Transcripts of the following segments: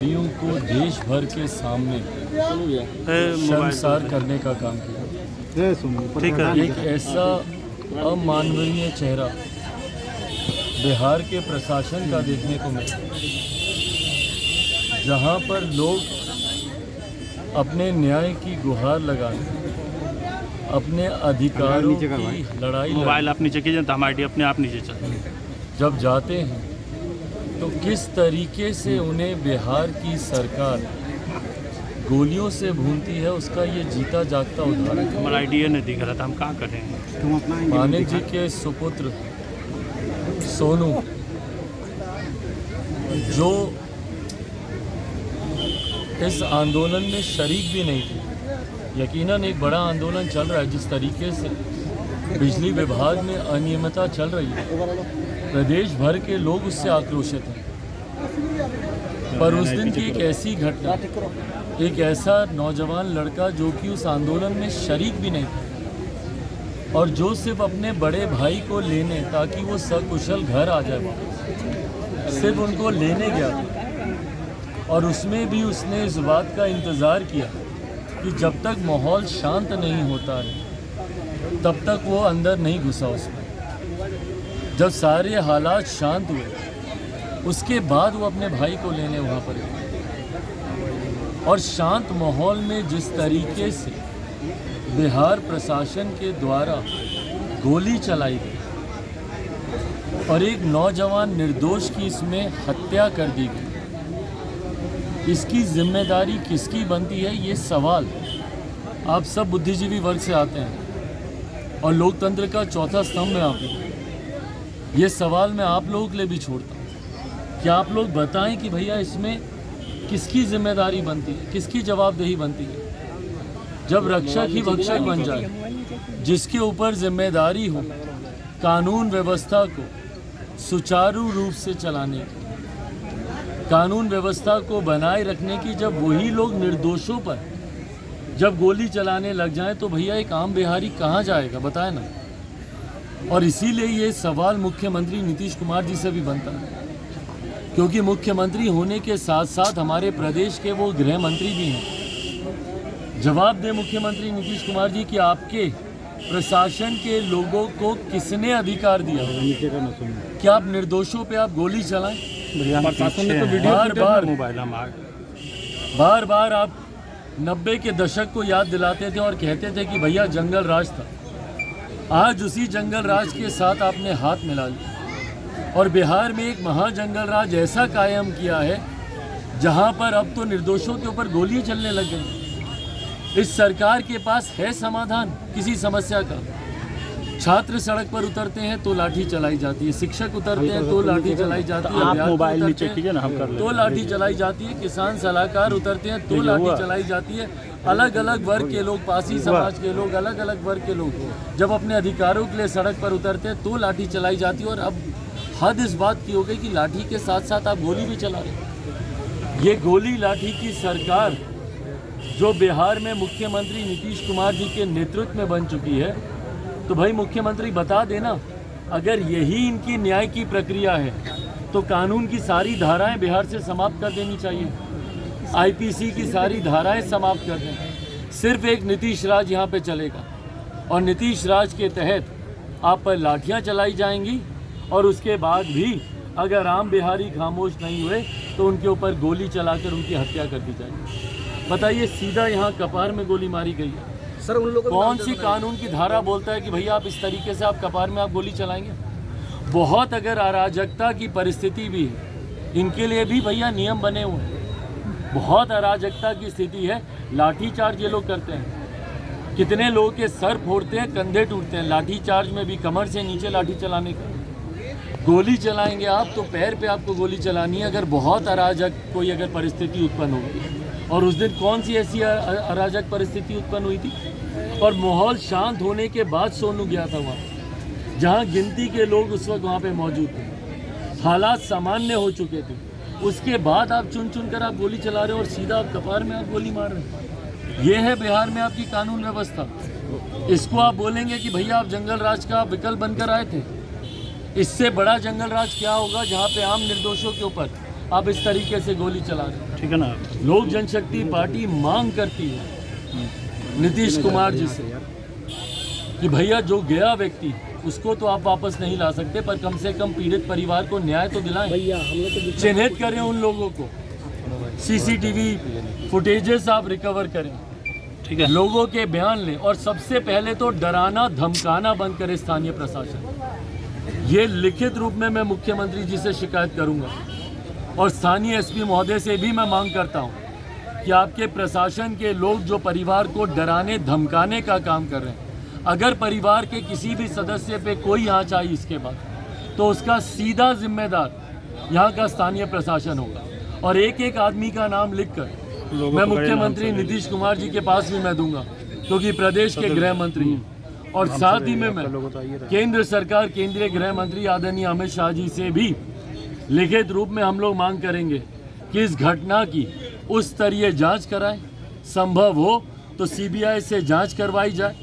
को देश भर के सामने शर्मसार करने का काम किया। एक ऐसा अमानवीय चेहरा बिहार के प्रशासन का देखने को मिला, जहां पर लोग अपने न्याय की गुहार लगाने, अपने अधिकारों की लड़ाई मोबाइल आप नीचे कीजिए तो हमारी अपने आप नीचे चल जब जाते हैं तो किस तरीके से उन्हें बिहार की सरकार गोलियों से भूनती है, उसका ये जीता जागता उदाहरण है। हमारा आइडिया नहीं दिख रहा था, हम क्या करें। मानिक जी के सुपुत्र सोनू, जो इस आंदोलन में शरीक भी नहीं थे, यकीनन एक बड़ा आंदोलन चल रहा है। जिस तरीके से बिजली विभाग में अनियमितता चल रही है, प्रदेश भर के लोग उससे आक्रोशित हैं। पर उस दिन की एक ऐसी घटना, एक ऐसा नौजवान लड़का जो कि उस आंदोलन में शरीक भी नहीं था और जो सिर्फ अपने बड़े भाई को लेने, ताकि वो सकुशल घर आ जाए, सिर्फ उनको लेने गया था। और उसमें भी उसने इस बात का इंतज़ार किया कि जब तक माहौल शांत नहीं होता है तब तक वो अंदर नहीं घुसा उसमें। जब सारे हालात शांत हुए उसके बाद वो अपने भाई को लेने वहाँ पर गए। और शांत माहौल में जिस तरीके से बिहार प्रशासन के द्वारा गोली चलाई गई और एक नौजवान निर्दोष की इसमें हत्या कर दी गई, इसकी जिम्मेदारी किसकी बनती है? ये सवाल आप सब बुद्धिजीवी वर्ग से आते हैं और लोकतंत्र का चौथा स्तंभ है आप लोग। ये सवाल मैं आप लोगों के लिए भी छोड़ता हूँ कि आप लोग बताएं कि भैया इसमें किसकी जिम्मेदारी बनती है, किसकी जवाबदेही बनती है। जब रक्षक ही भक्षक बन जाए, जिसके ऊपर जिम्मेदारी हो कानून व्यवस्था को सुचारू रूप से चलाने की, कानून व्यवस्था को बनाए रखने की, जब वही लोग निर्दोषों पर जब गोली चलाने लग जाएं तो भैया एक आम बिहारी कहाँ जाएगा, बताए ना। और इसीलिए ये सवाल मुख्यमंत्री नीतीश कुमार जी से भी बनता है, क्योंकि मुख्यमंत्री होने के साथ साथ हमारे प्रदेश के वो गृह मंत्री भी हैं। जवाब दें मुख्यमंत्री नीतीश कुमार जी कि आपके प्रशासन के लोगों को किसने अधिकार दिया कि आप निर्दोषों पे आप गोली चलाएं? प्रशासन ने तो वीडियो बार बार आप 90 के दशक को याद दिलाते थे और कहते थे कि भैया जंगल राज था। आज उसी जंगल राज के साथ आपने हाथ मिला लिया और बिहार में एक महाजंगल राज ऐसा कायम किया है जहां पर अब तो निर्दोषों के ऊपर गोलियां चलने लग गई। इस सरकार के पास है समाधान किसी समस्या का? छात्र सड़क पर उतरते हैं तो लाठी चलाई जाती है, शिक्षक उतरते हैं तो लाठी चलाई जाती है, मोबाइल नीचे कीजिए ना, हम कर लेते तो लाठी चलाई जाती है, किसान सलाहकार उतरते हैं तो लाठी चलाई जाती है। अलग अलग वर्ग के लोग, पासी समाज के लोग, अलग अलग वर्ग के लोग जब अपने अधिकारों के लिए सड़क पर उतरते हैं तो लाठी चलाई जाती है। और अब हद इस बात की हो गई कि लाठी के साथ साथ आप गोली भी चला रहे। ये गोली लाठी की सरकार जो बिहार में मुख्यमंत्री नीतीश कुमार जी के नेतृत्व में बन चुकी है, तो भाई मुख्यमंत्री बता देना, अगर यही इनकी न्याय की प्रक्रिया है तो कानून की सारी धाराएं बिहार से समाप्त कर देनी चाहिए। आईपीसी की सारी धाराएं समाप्त कर दें। सिर्फ एक नीतीश राज यहाँ पे चलेगा और नीतीश राज के तहत आप पर लाठियाँ चलाई जाएंगी और उसके बाद भी अगर आम बिहारी खामोश नहीं हुए तो उनके ऊपर गोली चलाकर उनकी हत्या कर दी जाएगी। बताइए, सीधा यहाँ कपार में गोली मारी गई है। सर, उन लोगों कौन सी कानून की धारा बोलता है कि भैया आप इस तरीके से आप कपार में आप गोली चलाएंगे? बहुत अगर अराजकता की परिस्थिति भी है, इनके लिए भी भैया नियम बने हुए हैं। बहुत अराजकता की स्थिति है, लाठी चार्ज ये लोग करते हैं। कितने लोगों के सर फोड़ते हैं, कंधे टूटते हैं लाठी चार्ज में भी। कमर से नीचे लाठी चलाने का, गोली चलाएंगे आप तो पैर पे आपको गोली चलानी है अगर बहुत अराजक कोई अगर परिस्थिति उत्पन्न होगी। और उस दिन कौन सी ऐसी अराजक परिस्थिति उत्पन्न हुई थी? और माहौल शांत होने के बाद सोनू गया था वहाँ, जहाँ गिनती के लोग उस वक्त वहाँ पे मौजूद थे, हालात सामान्य हो चुके थे। उसके बाद आप चुन चुन कर आप गोली चला रहे हो और सीधा आप कपार में आप गोली मार रहे हो। ये है बिहार में आपकी कानून व्यवस्था। इसको आप बोलेंगे कि भैया आप जंगल राज का विकल्प बनकर आए थे? इससे बड़ा जंगल राज क्या होगा जहाँ पे आम निर्दोषों के ऊपर आप इस तरीके से गोली चला रहे हैं। ठीक है ना। लोक जनशक्ति पार्टी मांग करती है नीतीश कुमार जी से कि भैया जो गया व्यक्ति उसको तो आप वापस नहीं ला सकते, पर कम से कम पीड़ित परिवार को न्याय तो दिलाएं, चिन्हित करें उन लोगों को, सीसीटीवी फुटेजेस आप रिकवर करें, ठीक है, लोगों के बयान लें, और सबसे पहले तो डराना धमकाना बंद करे स्थानीय प्रशासन। ये लिखित रूप में मैं मुख्यमंत्री जी से शिकायत करूंगा और स्थानीय एसपी महोदय से भी मैं मांग करता हूं कि आपके प्रशासन के लोग जो परिवार को डराने धमकाने का काम कर रहे हैं, अगर परिवार के किसी भी सदस्य पे कोई आँच आई इसके बाद तो उसका सीधा जिम्मेदार यहाँ का स्थानीय प्रशासन होगा। और एक एक आदमी का नाम लिखकर मैं मुख्यमंत्री नीतीश कुमार जी के पास भी मैं दूंगा, क्योंकि प्रदेश के गृह मंत्री हैं। और साथ ही में मैं केंद्र सरकार, केंद्रीय गृह मंत्री आदरणीय अमित शाह जी से भी लिखित रूप में हम लोग मांग करेंगे कि इस घटना की उस स्तरीय जांच कराएं, संभव हो तो सीबीआई से जांच करवाई जाए।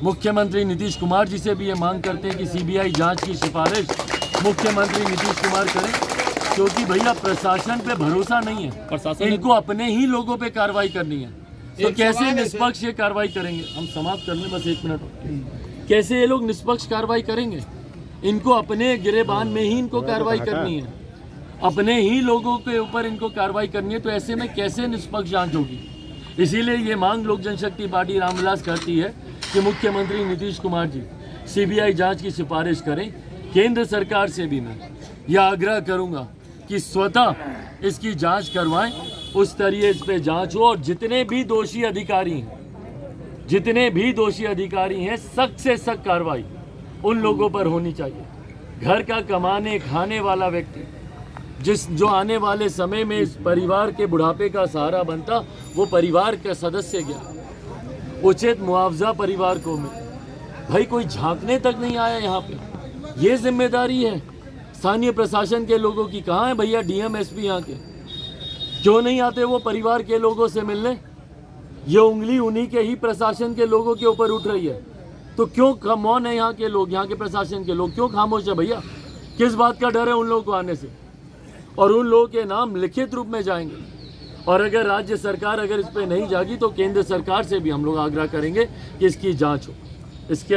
मुख्यमंत्री नीतीश कुमार जी से भी ये मांग करते हैं कि सीबीआई जांच की सिफारिश मुख्यमंत्री नीतीश कुमार करें, क्योंकि भैया प्रशासन पे भरोसा नहीं है, इनको अपने ही लोगों पे कार्रवाई करनी है, तो कैसे निष्पक्ष ये कार्रवाई करेंगे। हम समाप्त कर लें, बस 1 मिनट। कैसे ये लोग निष्पक्ष कार्रवाई करेंगे? इनको अपने गिरेबान में ही इनको कार्रवाई करनी है, अपने ही लोगों के ऊपर इनको कार्रवाई करनी है, तो ऐसे में कैसे निष्पक्ष जांच होगी। इसीलिए ये मांग लोक जनशक्ति पार्टी रामविलास करती है कि मुख्यमंत्री नीतीश कुमार जी सीबीआई जांच की सिफारिश करें। केंद्र सरकार से भी मैं यह आग्रह करूंगा कि स्वतः इसकी जांच करवाएं, उस स्तरीय इस पे जांच हो, और जितने भी दोषी अधिकारी हैं सख्त से सख्त कार्रवाई उन लोगों पर होनी चाहिए। घर का कमाने खाने वाला व्यक्ति जो आने वाले समय में इस परिवार के बुढ़ापे का सहारा बनता, वो परिवार का सदस्य गया, उचित मुआवजा परिवार को मिले। भाई कोई झांकने तक नहीं आया यहाँ पे। ये जिम्मेदारी है स्थानीय प्रशासन के लोगों की। कहाँ है भैया डीएम एसपी यहाँ के? क्यों नहीं आते वो परिवार के लोगों से मिलने? ये उंगली उन्हीं के ही प्रशासन के लोगों के ऊपर उठ रही है, तो क्यों मौन है यहाँ के लोग, यहाँ के प्रशासन के लोग क्यों खामोश है भैया? किस बात का डर है उन लोगों को आने से? और उन लोगों के नाम लिखित रूप में जाएंगे, और अगर राज्य सरकार अगर इस पे नहीं जागी तो केंद्र सरकार से भी हम लोग आग्रह करेंगे कि इसकी जांच हो। इसके